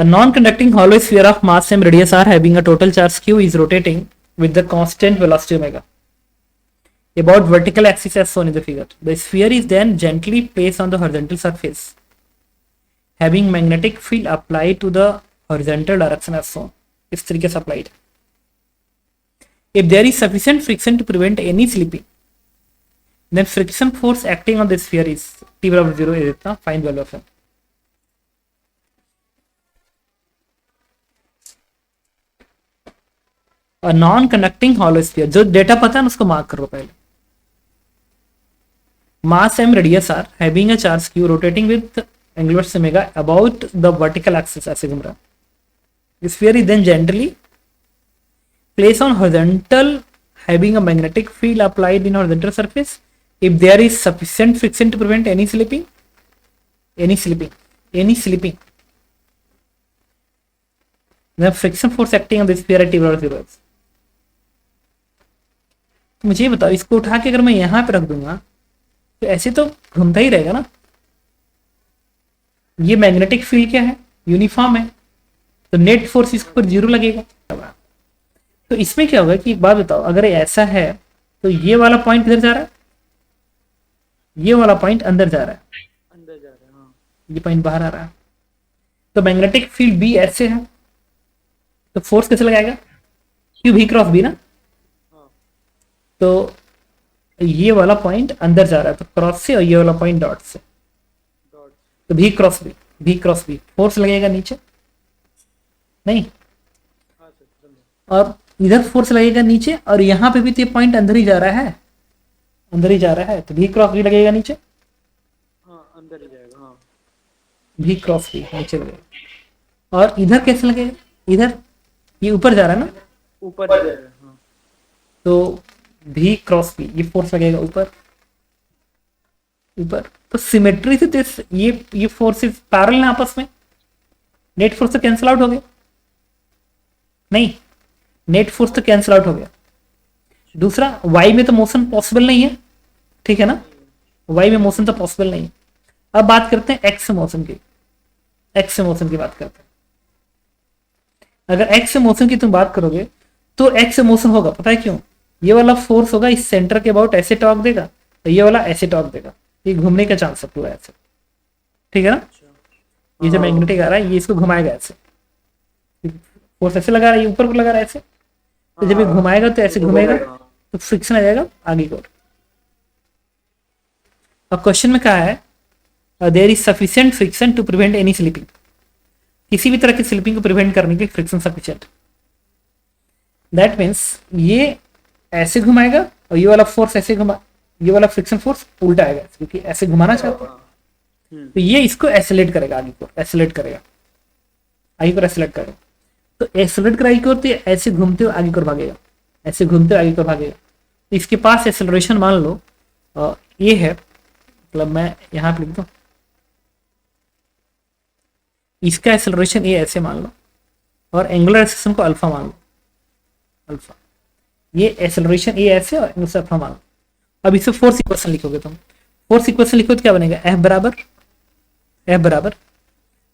A non-conducting hollow sphere of mass m radius r having a total charge q is rotating with the constant velocity omega about vertical axis as shown in the figure. The sphere is then gently placed on the horizontal surface having magnetic field applied to the horizontal direction as shown. इस तरीके से applied. If there is sufficient friction to prevent any slipping, then friction force acting on the sphere is t बराबर 0 is इतना find value of m. A non-conducting hollow sphere, जो data पता है उसको mark करो पहले. Mass m radius r having a charge q rotating with angular omega about the vertical axis ऐसे घूम रहा. The sphere is then gently placed on horizontal having a magnetic field applied in horizontal surface. If there is sufficient friction to prevent any slipping, the friction force acting on the sphere at t बराबर 0. तो मुझे बताओ, इसको उठा के अगर मैं यहां पे रख दूंगा तो ऐसे तो घूमता ही रहेगा ना. ये मैग्नेटिक फील्ड क्या है, यूनिफॉर्म है, तो नेट फोर्स इसके ऊपर 0 लगेगा. तो इसमें क्या होगा कि एक बात बताओ, अगर ऐसा है तो ये वाला पॉइंट किधर जा रहा है, ये वाला पॉइंट अंदर जा रहा है, हाँ. ये पॉइंट बाहर आ रहा है. तो मैग्नेटिक फील्ड बी ऐसे है, तो फोर्स कैसे लगाएगा, क्यू भी क्रॉस बी ना. तो ये वाला पॉइंट अंदर जा रहा है तो क्रॉस से, और ये वाला पॉइंट डॉट से, तो भी क्रॉस बी फोर्स लगेगा नीचे नहीं, और इधर फोर्स लगेगा नीचे, और यहाँ पे भी तो ये पॉइंट अंदर ही जा रहा है, तो भी क्रॉस बी लगेगा नीचे, अंदर ही जाएगा, हाँ. भी क्रॉस बी नीचे लगेगा. और इधर कैसे लगेगा, इधर ये ऊपर जा रहा है ना, ऊपर जाएगा, हाँ. तो भी क्रॉस बी ये फोर्स लगेगा ऊपर. तो सिमेट्री से तो ये फोर्सेस पैरेलल हैं आपस में, नेट फोर्स तो कैंसिल आउट हो गया नहीं, नेट फोर्स तो कैंसिल आउट हो गया. दूसरा, वाई में तो मोशन पॉसिबल नहीं है, ठीक है ना, वाई में मोशन तो पॉसिबल नहीं है. अब बात करते हैं एक्स मोशन की, बात करते हैं. अगर एक्स मोशन की तुम बात करोगे तो एक्स मोशन होगा, पता है क्यों, ये वाला फोर्स होगा इस सेंटर के अबाउट ऐसे टॉर्क देगा, तो ये वाला ऐसे टॉर्क देगा, ये घूमने का चांस है पूरा ऐसे, ठीक है ना. ये जो मैग्नेटिक आ रहा है ये इसको घुमाएगा ऐसे, फोर्स ऐसे लगा रहा है, ये ऊपर को लगा रहा है ऐसे, तो जब ये घुमाएगा तो ऐसे घूमेगा तो फ्रिक्शन आ जाएगा आगे की ओर. अब क्वेश्चन में कहा है there is sufficient friction to prevent any slipping, किसी भी तरह की स्लिपिंग को प्रिवेंट करने के लिए फ्रिक्शन सफिशिएंट. दैट मीन्स ये ऐसे घुमाएगा और ये वाला फोर्स ऐसे ये वाला फ्रिक्शन फोर्स उल्टा आएगा क्योंकि ऐसे घुमाना चाहता है, तो ये इसको एसिलेट करेगा, आगे को एसिलेट करेगा, तो एसिलेट करेगा आगे को, तो ऐसे घूमते हुए आगे को भागेगा, तो इसके पास एक्सेलरेशन मान लो ये है, मतलब मैं यहाँ पे लिख दूं, इसका एक्सेलरेशन ये ऐसे मान लो, और एंगुलर एक्सेलरेशन को अल्फा मान लो, ये एक्सेलरेशन ये ऐसे और एंगुलर अल्फा मान लो. अब इसे फोर्स इक्वेशन लिखोगे तुम, तो क्या बनेगा, एफ बराबर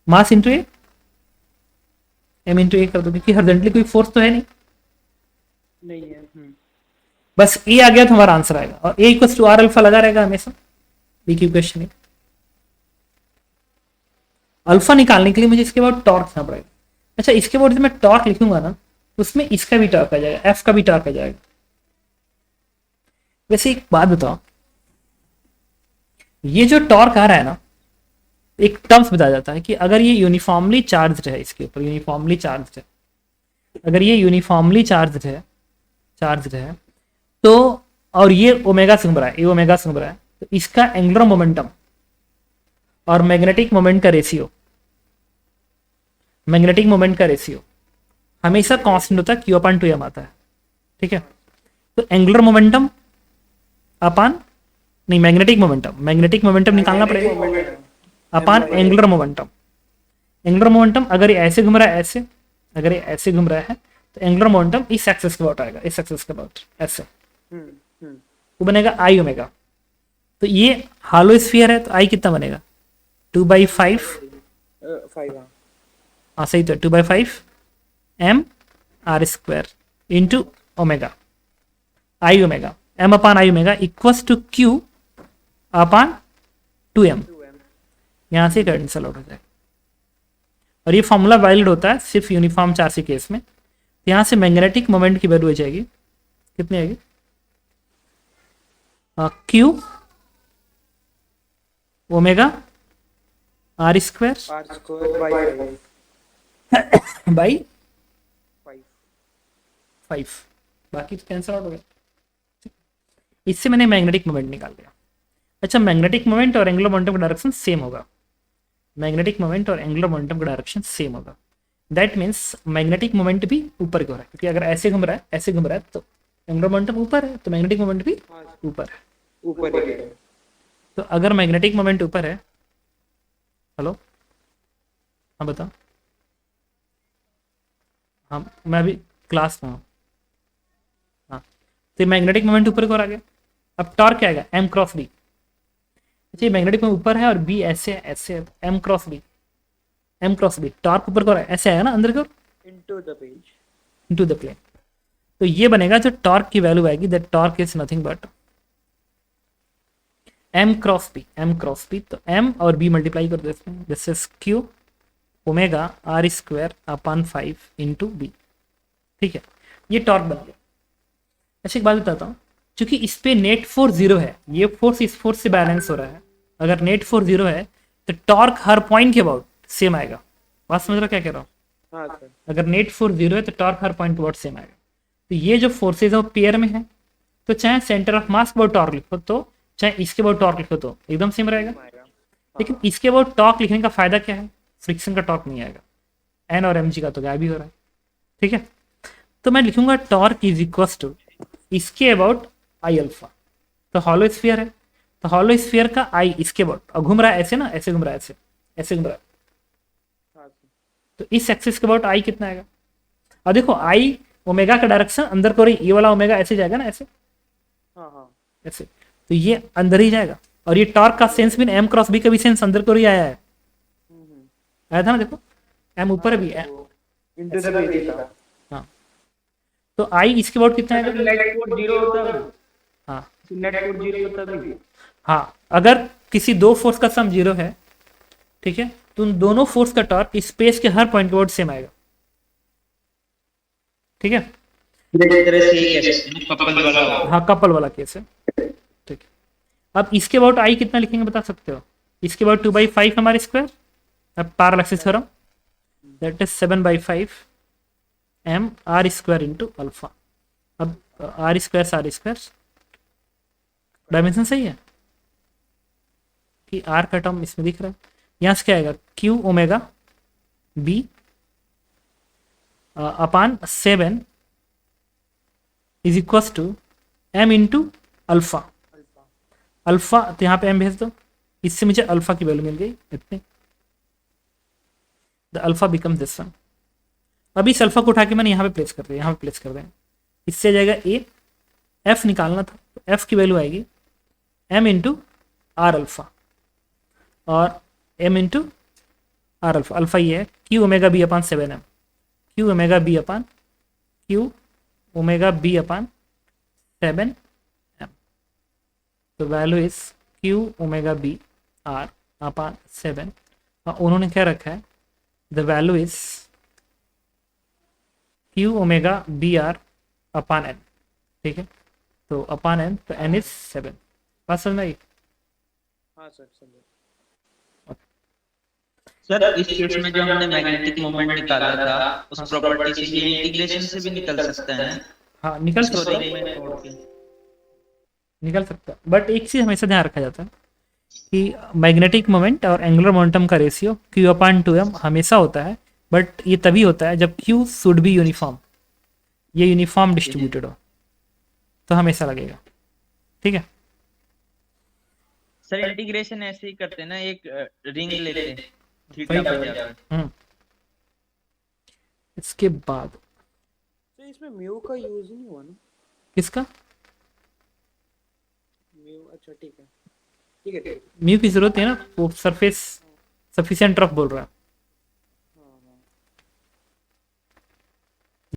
मास इंटू ए, एम इंटू ए कर दो, क्योंकि हॉरिजॉन्टली कोई फोर्स तो है नहीं है. बस ए आ गया तो हमारा आंसर आएगा, और ए इक्वल टू आर अल्फा लगा रहेगा हमेशा. बी की क्वेश्चन है, अल्फा निकालने के लिए मुझे इसके बाद टॉर्क लिखना पड़ेगा. अच्छा, इसके बाद जब मैं टॉर्क लिखूंगा ना, उसमें इसका भी टॉर्क आ जाएगा, एफ का भी टॉर्क आ जाएगा. वैसे एक बात बताओ, ये जो टॉर्क आ रहा है ना, एक टर्म्स बताया जाता है कि अगर ये यूनिफॉर्मली चार्ज्ड है, इसके ऊपर यूनिफॉर्मली चार्ज्ड है, अगर ये यूनिफॉर्मली चार्ज्ड है तो, और ये ओमेगा से घूम रहा है, तो इसका एंगुलर मोमेंटम और मैग्नेटिक मोमेंट का रेशियो हमेशा कांस्टेंट होता है, क्यू अपॉन 2m आता है, ठीक है. तो एंगुलर मोमेंटम अपॉन नहीं, मैग्नेटिक मोमेंटम निकालना पड़ेगा अपॉन एंगुलर मोमेंटम. अगर ये ऐसे घूम रहा है, तो एंगुलर मोमेंटम इस एक्सिस के अबाउट आएगा, ऐसे वो बनेगा आई ओमेगा. तो ये हालो स्फीयर है, तो आई कितना बनेगा, 2/5 हाँ सही तो 2/5 M R square into omega I omega M upon I omega equals to Q upon 2m। 2m। यहाँ से कैंसिल आउट हो जाएगा और ये फॉर्मूला वैलिड होता है सिर्फ यूनिफॉर्म चार्ज के केस में। यहाँ से मैग्नेटिक मोमेंट की वैल्यू हो जाएगी, कितनी आएगी, Q omega R square r² by 5। 5, बाकी तो कैंसिल आउट हो गया। इससे मैंने मैग्नेटिक मोमेंट निकाल लिया। अच्छा, मैग्नेटिक मोमेंट और एंगुलर मोमेंटम का डायरेक्शन सेम होगा, मैग्नेटिक मोमेंट और एंगुलर मोमेंटम का डायरेक्शन सेम होगा। दैट मीन्स मैग्नेटिक मोमेंट भी ऊपर की ओर है, क्योंकि अगर ऐसे घूम रहा है ऐसे घूम रहा है तो एंगुलर मोमेंटम ऊपर है, तो मैग्नेटिक मोमेंट भी ऊपर है। ऊपर ही है। तो अगर मैग्नेटिक मोमेंट ऊपर है, हेलो हाँ बताओ, हाँ मैं अभी क्लास में हूँ, हाँ तो मैग्नेटिक मोमेंट ऊपर की ओर आ गया। अब टॉर्क क्या आएगा, एम क्रॉस बी। अच्छा, मैग्नेटिक में ऊपर है और बी ऐसे ऐसे, M cross B, M cross B, torque ऊपर को ऐसे आएगा ना अंदर की ओर into the page. Into the plane. तो ये बनेगा जो टॉर्क की वैल्यू आएगी, that torque is nothing but M cross B, M cross B. तो एम और बी मल्टीप्लाई कर दो इसमें, this is Q omega R square upon 5 into B. ठीक है, ये टॉर्क बन गया। अच्छा एक बात बताता हूँ, क्योंकि इस पे नेट फोर्स 0 है, ये फोर्स इस फोर्स से बैलेंस हो रहा है। अगर नेट फोर्स 0 है तो टॉर्क हर पॉइंट के अबाउट सेम आएगा। बात समझ रहा हो क्या कह रहा हूँ? हाँ सर। अगर नेट फोर्स 0 है तो टॉर्क हर पॉइंट के अबाउट सेम आएगा। तो ये जो फोर्सेज है वो पेयर में है, तो चाहे सेंटर ऑफ मास के अबाउट टॉर्क लिखो तो चाहे इसके अबाउट टॉर्क लिखो तो एकदम सेम रहेगा। लेकिन इसके अबाउट टॉर्क लिखने का फायदा क्या है, फ्रिक्शन का टॉर्क नहीं आएगा, एन और एम जी का तो गायब ही हो रहा है। ठीक है, तो मैं लिखूंगा टॉर्क इज इक्वल टू इसके अबाउट आई अल्फा। तो हॉलो स्फीयर है, तो हॉलो स्फीयर का आई इसके अबाउट, और घूम रहा है ऐसे ना, ऐसे घूम रहा है, ऐसे ऐसे घूम रहा है, हाँ सर। तो इस एक्सिस के अबाउट आई कितना आएगा। और देखो आई ओमेगा का डायरेक्शन अंदर को रही, ये वाला ओमेगा ऐसे जाएगा ना, ऐसे हाँ हाँ। ऐसे, तो ये अंदर ही जाएगा। और ये टॉर्क का सेंस भी एम क्रॉस बी का भी सेंस अंदर को ही आया है, आया था ना, देखो एम ऊपर भी है। इनटू द पेज था। हाँ, तो आई इसके अबाउट कितना आएगा, नेट फोर्स 0 होता है। हाँ नेट फोर्स 0 होता है। हाँ, अगर किसी दो फोर्स का सम 0 है, ठीक है, तो उन दोनों फोर्स का टॉर्क स्पेस के हर पॉइंट के अबाउट सेम आएगा। ठीक है, हाँ कपल वाला केस है। ठीक है, अब इसके अबाउट आई कितना लिखेंगे बता सकते हो, इसके अबाउट 2/5 हमारे स्क्वायर, अब parallel axis theorem, that is 7/5 M R square into alpha. अब आर स्क्वायर डायमेंशन सही है कि आर का टर्म इसमें दिख रहा है। यहाँ से क्या आएगा, Q omega B upon 7 is equal to M into alpha. Alpha तो यहाँ पे एम भेज दो, इससे मुझे अल्फा की वैल्यू मिल गई इतनी, the alpha become this one. अब इस अल्फा को उठा के मैंने यहाँ पे प्लेस कर दिया, यहाँ पे प्लेस कर दें, इससे जाएगा ए, एफ निकालना था तो एफ की वैल्यू आएगी एम इंटू आर अल्फा, और M into R alpha, alpha ये है Q omega B upon 7m, Q omega B upon 7m, तो value is Q omega B R upon 7, और उन्होंने क्या रखा है, the value is Q omega B R upon N. ठीक है, तो अपान एन, तो एन इज 7। बात समझ में आई? हाँ सर समझे। सर इस केस में जो हमने मैग्नेटिक मोमेंट निकाला था उस प्रॉपर्टी से ये इंटीग्रेशन से भी निकल सकता है। हाँ निकल इसको सकता रिंग है, में तोड़ के। निकल सकता है, बट एक चीज़ हमेशा ध्यान रखा जाता है कि मैग्नेटिक मोमेंट और एंगुलर मोमेंटम का रेशियो क्यू अपान 2m हमेशा होता है, बट ये तभी होता है जब क्यू शुड बी यूनिफॉर्म, ये यूनिफॉर्म डिस्ट्रीब्यूटेड हो तो हमेशा लगेगा। ठीक है, सर इंटीग्रेशन ऐसे ही करते हैं ना, एक रिंग लेते हैं थीटा बाई r। इसके बाद तो इसमें म्यू का यूज नहीं हुआ ना? किसका, म्यू, अच्छा ठीक है ठीक है। म्यू की जरूरत है ना, वो सरफेस सफिशिएंट रफ बोल रहा है।